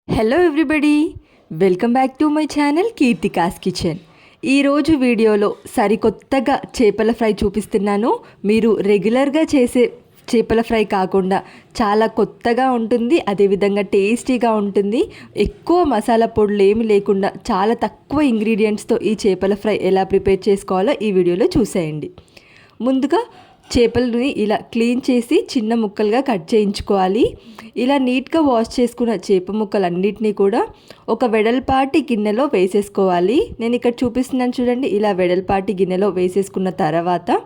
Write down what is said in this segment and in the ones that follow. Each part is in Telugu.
Hello everybody, welcome back to my channel Keerthika's kitchen. ఈరోజు వీడియోలో సరికొత్తగా చేపల ఫ్రై చూపిస్తున్నాను. మీరు రెగ్యులర్గా చేసే చేపల ఫ్రై కాకుండా చాలా కొత్తగా ఉంటుంది, అదేవిధంగా టేస్టీగా ఉంటుంది. ఎక్కువ మసాలా పొడులు ఏమి లేకుండా చాలా తక్కువ ఇంగ్రీడియంట్స్తో ఈ చేపల ఫ్రై ఎలా ప్రిపేర్ చేసుకోవాలో ఈ వీడియోలో చూసేయండి. ముందుగా చేపలని ఇలా క్లీన్ చేసి చిన్న ముక్కలుగా కట్ చేయించుకోవాలి. ఇలా నీట్గా వాష్ చేసుకున్న చేప ముక్కలన్నిటినీ కూడా ఒక వెడల్పాటి గిన్నెలో వేసేసుకోవాలి. నేను ఇక్కడ చూపిస్తున్నాను చూడండి. ఇలా వెడల్పాటి గిన్నెలో వేసేసుకున్న తర్వాత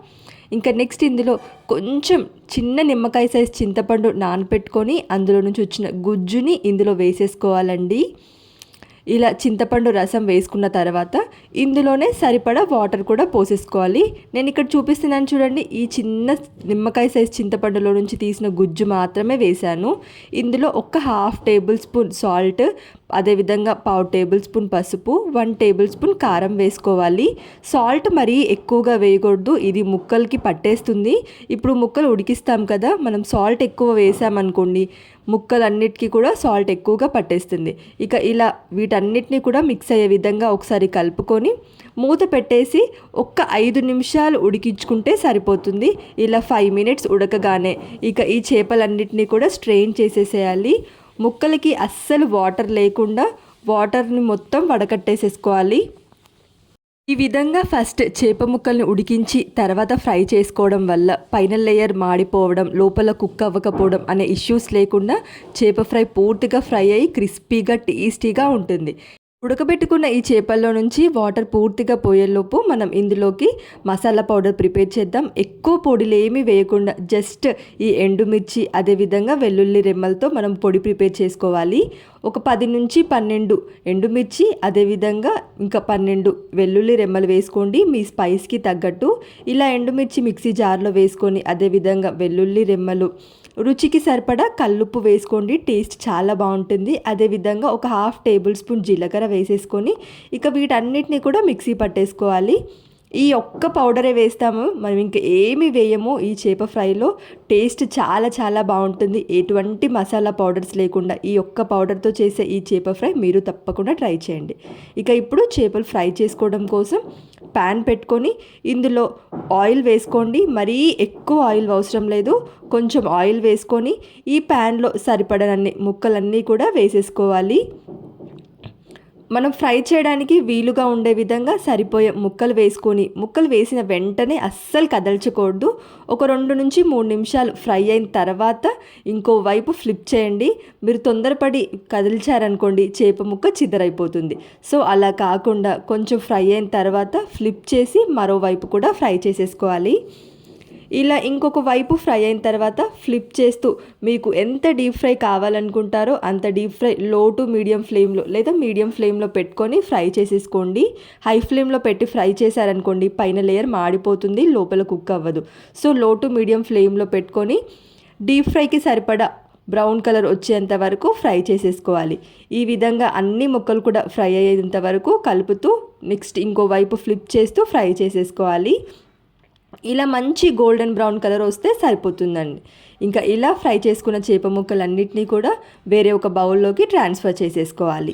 ఇంకా నెక్స్ట్ ఇందులో కొంచెం చిన్న నిమ్మకాయ సైజ్ చింతపండు నానపెట్టుకొని అందులో నుంచి వచ్చిన గుజ్జుని ఇందులో వేసేసుకోవాలండి. ఇలా చింతపండు రసం వేసుకున్న తర్వాత ఇందులోనే సరిపడా వాటర్ కూడా పోసేసుకోవాలి. నేను ఇక్కడ చూపిస్తున్నాను చూడండి. ఈ చిన్న నిమ్మకాయ సైజ్ చింతపండులో నుంచి తీసిన గుజ్జు మాత్రమే వేశాను. ఇందులో ఒక హాఫ్ టేబుల్ స్పూన్ సాల్ట్, అదేవిధంగా పావు టేబుల్ స్పూన్ పసుపు, 1 టేబుల్ స్పూన్ కారం వేసుకోవాలి. సాల్ట్ మరీ ఎక్కువగా వేయకూడదు, ఇది ముక్కలకి పట్టేస్తుంది. ఇప్పుడు ముక్కలు ఉడికిస్తాం కదా, మనం సాల్ట్ ఎక్కువ వేసామనుకోండి ముక్కలన్నిటికీ కూడా సాల్ట్ ఎక్కువగా పట్టేస్తుంది. ఇక ఇలా వీటన్నిటిని కూడా మిక్స్ అయ్యే విధంగా ఒకసారి కలుపుకొని మూత పెట్టేసి 5 నిమిషాలు ఉడికించుకుంటే సరిపోతుంది. ఇలా 5 మినిట్స్ ఉడకగానే ఇక ఈ చేపలన్నిటినీ కూడా స్ట్రెయిన్ చేసేసేయాలి. ముక్కలకి అస్సలు వాటర్ లేకుండా వాటర్ని మొత్తం వడకట్టేసేసుకోవాలి. ఈ విధంగా ఫస్ట్ చేప ముక్కల్ని ఉడికించి తర్వాత ఫ్రై చేసుకోవడం వల్ల పైన లేయర్ మాడిపోవడం, లోపల కుక్ అవ్వకపోవడం అనే ఇష్యూస్ లేకుండా చేప ఫ్రై పూర్తిగా ఫ్రై అయ్యి క్రిస్పీగా టేస్టీగా ఉంటుంది. ఉడకబెట్టుకున్న ఈ చేపల్లో నుంచి వాటర్ పూర్తిగా పోయేలోపు మనం ఇందులోకి మసాలా పౌడర్ ప్రిపేర్ చేద్దాం. ఎక్కువ పొడిలు ఏమీ వేయకుండా జస్ట్ ఈ ఎండుమిర్చి అదేవిధంగా వెల్లుల్లి రెమ్మలతో మనం పొడి ప్రిపేర్ చేసుకోవాలి. ఒక 10 నుంచి 12 ఎండుమిర్చి అదేవిధంగా ఇంకా 12 వెల్లుల్లి రెమ్మలు వేసుకోండి మీ స్పైస్కి తగ్గట్టు. ఇలా ఎండుమిర్చి మిక్సీ జార్లో వేసుకొని అదేవిధంగా వెల్లుల్లి రెమ్మలు, రుచికి సరిపడా కల్లుప్పు వేసుకోండి, టేస్ట్ చాలా బాగుంటుంది. అదేవిధంగా ఒక హాఫ్ టేబుల్ స్పూన్ జీలకర్ర వేసేసుకొని ఇక వీటన్నిటిని కూడా మిక్సీ పట్టేసుకోవాలి. ఈ ఒక్క పౌడరే వేస్తాము, మనం ఇంకా ఏమి వేయము. ఈ చేప ఫ్రైలో టేస్ట్ చాలా చాలా బాగుంటుంది, ఎటువంటి మసాలా పౌడర్స్ లేకుండా. ఈ ఒక్క పౌడర్తో చేసే ఈ చేప ఫ్రై మీరు తప్పకుండా ట్రై చేయండి. ఇక ఇప్పుడు చేపలు ఫ్రై చేసుకోవడం కోసం ప్యాన్ పెట్టుకొని ఇందులో ఆయిల్ వేసుకోండి. మరీ ఎక్కువ ఆయిల్ అవసరం లేదు, కొంచెం ఆయిల్ వేసుకొని ఈ ప్యాన్లో సరిపడనన్ని ముక్కలన్నీ కూడా వేసేసుకోవాలి. మనం ఫ్రై చేయడానికి వీలుగా ఉండే విధంగా సరిపోయే ముక్కలు వేసుకొని ముక్కలు వేసిన వెంటనే అస్సలు కదల్చకూడదు. ఒక 2 నుంచి 3 నిమిషాలు ఫ్రై అయిన తర్వాత ఇంకో వైపు ఫ్లిప్ చేయండి. మీరు తొందరపడి కదిల్చారనుకోండి చేప ముక్క చిదరైపోతుంది. సో అలా కాకుండా కొంచెం ఫ్రై అయిన తర్వాత ఫ్లిప్ చేసి మరోవైపు కూడా ఫ్రై చేసేసుకోవాలి. ఇలా ఇంకొక వైపు ఫ్రై అయిన తర్వాత ఫ్లిప్ చేస్తూ మీకు ఎంత డీప్ ఫ్రై కావాలనుకుంటారో అంత డీప్ ఫ్రై లో టు మీడియం ఫ్లేమ్లో లేదా మీడియం ఫ్లేమ్లో పెట్టుకొని ఫ్రై చేసేసుకోండి. హై ఫ్లేమ్లో పెట్టి ఫ్రై చేశారనుకోండి పైన లేయర్ మాడిపోతుంది, లోపల కుక్ అవ్వదు. సో లో టు మీడియం ఫ్లేమ్లో పెట్టుకొని డీప్ ఫ్రైకి సరిపడా బ్రౌన్ కలర్ వచ్చేంత వరకు ఫ్రై చేసేసుకోవాలి. ఈ విధంగా అన్ని ముక్కలు కూడా ఫ్రై అయ్యేంత వరకు కలుపుతూ నెక్స్ట్ ఇంకో వైపు ఫ్లిప్ చేస్తూ ఫ్రై చేసేసుకోవాలి. ఇలా మంచి గోల్డెన్ బ్రౌన్ కలర్ వస్తే సరిపోతుందండి. ఇంకా ఇలా ఫ్రై చేసుకున్న చేప ముక్కలన్నిటినీ కూడా వేరే ఒక బౌల్లోకి ట్రాన్స్ఫర్ చేసేసుకోవాలి.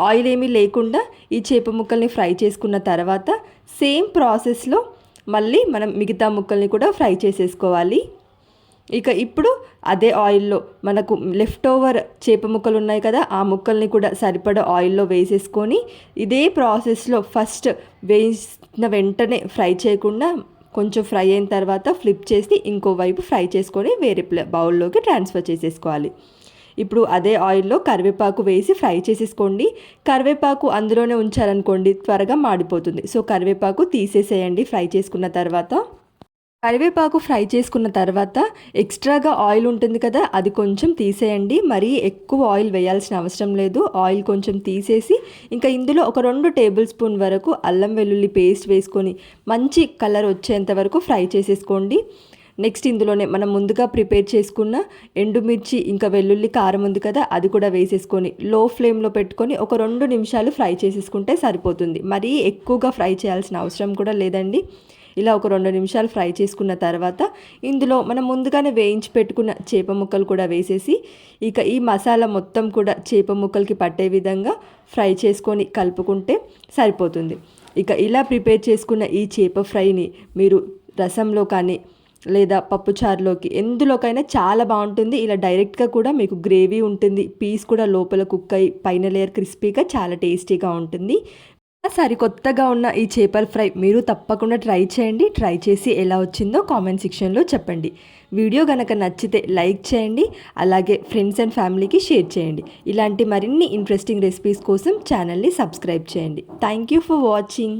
ఆయిల్ ఏమీ లేకుండా ఈ చేప ముక్కల్ని ఫ్రై చేసుకున్న తర్వాత సేమ్ ప్రాసెస్లో మళ్ళీ మనం మిగతా ముక్కల్ని కూడా ఫ్రై చేసేసుకోవాలి. ఇక ఇప్పుడు అదే ఆయిల్లో మనకు లెఫ్ట్ ఓవర్ చేప ముక్కలు ఉన్నాయి కదా, ఆ ముక్కల్ని కూడా సరిపడా ఆయిల్లో వేసేసుకొని ఇదే ప్రాసెస్లో ఫస్ట్ వేసిన వెంటనే ఫ్రై చేయకుండా కొంచెం ఫ్రై అయిన తర్వాత ఫ్లిప్ చేసి ఇంకో వైపు ఫ్రై చేసుకొని వేరే బౌల్లోకి ట్రాన్స్ఫర్ చేసేసుకోవాలి. ఇప్పుడు అదే ఆయిల్లో కరివేపాకు వేసి ఫ్రై చేసేసుకోండి. కరివేపాకు అందులోనే ఉంచారనుకోండి త్వరగా మాడిపోతుంది. సో కరివేపాకు తీసేసేయండి ఫ్రై చేసుకున్న తర్వాత. కరివేపాకు ఫ్రై చేసుకున్న తర్వాత ఎక్స్ట్రాగా ఆయిల్ ఉంటుంది కదా, అది కొంచెం తీసేయండి. మరీ ఎక్కువ ఆయిల్ వేయాల్సిన అవసరం లేదు. ఆయిల్ కొంచెం తీసేసి ఇంకా ఇందులో ఒక 2 టేబుల్ స్పూన్ వరకు అల్లం వెల్లుల్లి పేస్ట్ వేసుకొని మంచి కలర్ వచ్చేంత వరకు ఫ్రై చేసేసుకోండి. నెక్స్ట్ ఇందులోనే మనం ముందుగా ప్రిపేర్ చేసుకున్న ఎండుమిర్చి ఇంకా వెల్లుల్లి కారం ఉంది కదా, అది కూడా వేసేసుకొని లో ఫ్లేమ్లో పెట్టుకొని ఒక 2 నిమిషాలు ఫ్రై చేసేసుకుంటే సరిపోతుంది. మరీ ఎక్కువగా ఫ్రై చేయాల్సిన అవసరం కూడా లేదండి. ఇలా ఒక 2 నిమిషాలు ఫ్రై చేసుకున్న తర్వాత ఇందులో మనం ముందుగానే వేయించి పెట్టుకున్న చేప ముక్కలు కూడా వేసేసి ఇక ఈ మసాలా మొత్తం కూడా చేప ముక్కలకి పట్టే విధంగా ఫ్రై చేసుకొని కలుపుకుంటే సరిపోతుంది. ఇక ఇలా ప్రిపేర్ చేసుకున్న ఈ చేప ఫ్రైని మీరు రసంలో కానీ లేదా పప్పుచారులోకి ఎందులోకైనా చాలా బాగుంటుంది. ఇలా డైరెక్ట్గా కూడా మీకు గ్రేవీ ఉంటుంది, పీస్ కూడా లోపల కుక్ అయ్యి పైన లేయర్ క్రిస్పీగా చాలా టేస్టీగా ఉంటుంది. సరికొత్తగా ఉన్న ఈ చేపల ఫ్రై మీరు తప్పకుండా ట్రై చేయండి. ట్రై చేసి ఎలా వచ్చిందో కామెంట్ సెక్షన్లో చెప్పండి. వీడియో కనుక నచ్చితే లైక్ చేయండి, అలాగే ఫ్రెండ్స్ అండ్ ఫ్యామిలీకి షేర్ చేయండి. ఇలాంటి మరిన్ని ఇంట్రెస్టింగ్ రెసిపీస్ కోసం ఛానల్ని సబ్స్క్రైబ్ చేయండి. Thank you for watching.